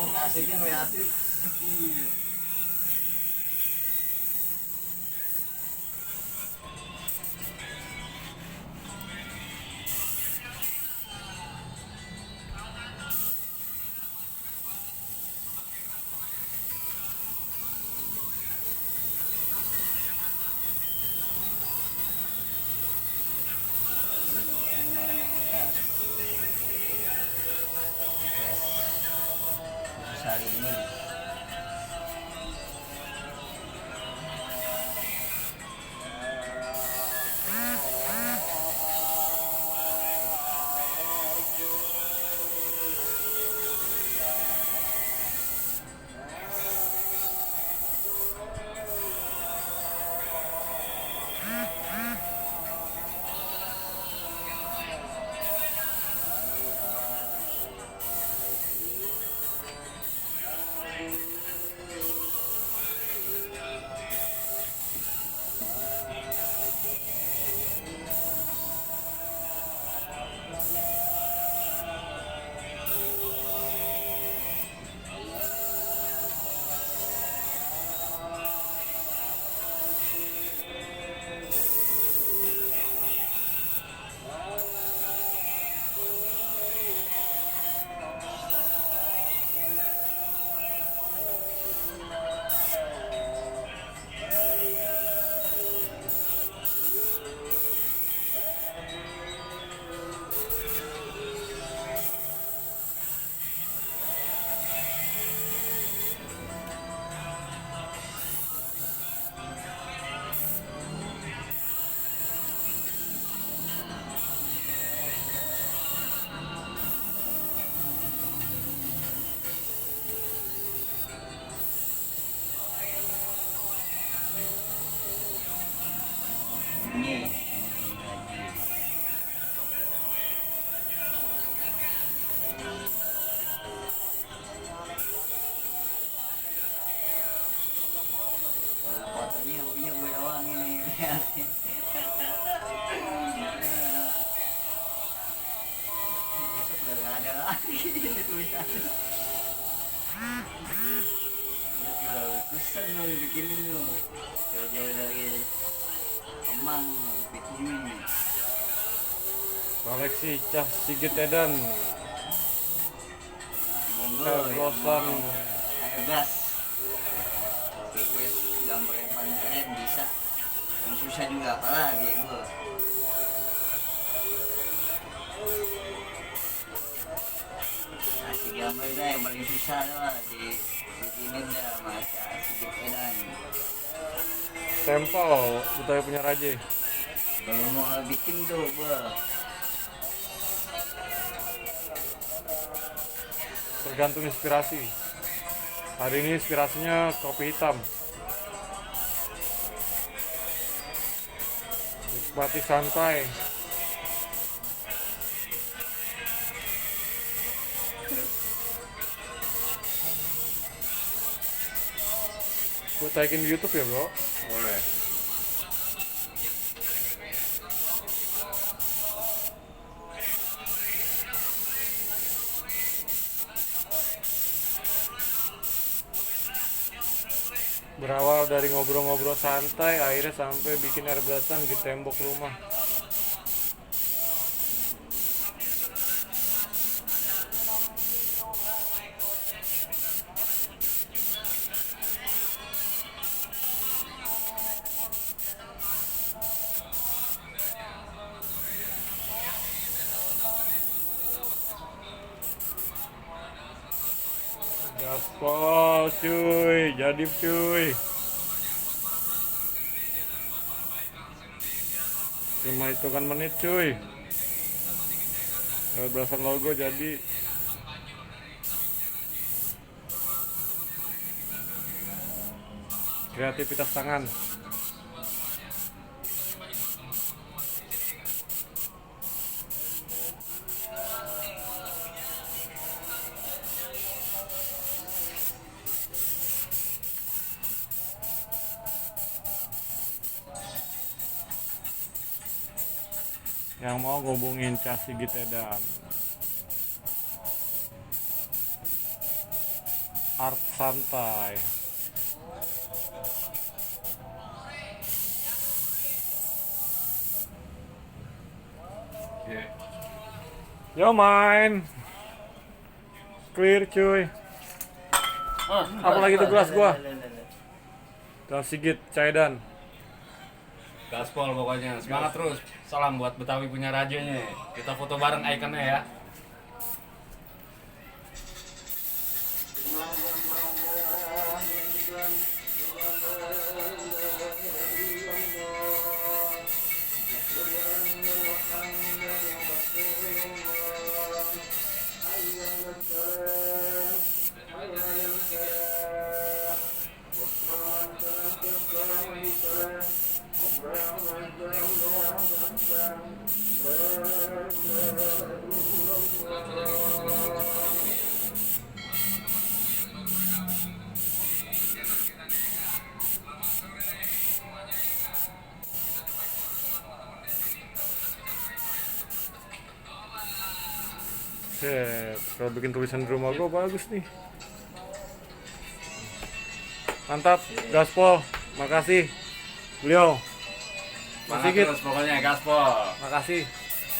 asiknya ngeliatin. Iya. Hari ini ini fotonya yang punya gue doang ini. Besok udah gak ada lagi tulisannya. Pesan lo dibikinin lo jauh-jauh dari Emang bikinin koleksi Cah Sigit Edan. monggo Bosan gas request gambar yang paling keren bisa, yang susah juga apalagi gue. Kasih gambar dah yang paling susah lah dibikinin dah sama Cah Sigit Edan. sampel Betawi punya Raje. Kalau mau bikin tuh gue Tergantung inspirasi. Hari ini inspirasinya kopi hitam. Nikmati santai. Gue tagin di YouTube ya bro. boleh. Berawal dari ngobrol-ngobrol santai, akhirnya sampai bikin air belasan di tembok rumah. Gaspol cuy, jadi cuy. Cuma hitungan menit cuy. Belasan logo jadi. Kreativitas tangan. Yang mau ngubungin Cah Sigit Edan. Art santai. Yo main. Clear cuy. Apalagi tuh gelas gua. Gelas Sigit, Caidan. Gaspol pokoknya, semangat terus. Salam buat Betawi punya radionya. Kita foto bareng ikonnya ya. Set, kalau bikin tulisan di rumah gua bagus nih. Mantap, Gaspol. Makasih. Beliau. Mas Semangat Sigit, terus pokoknya Gaspol. makasih.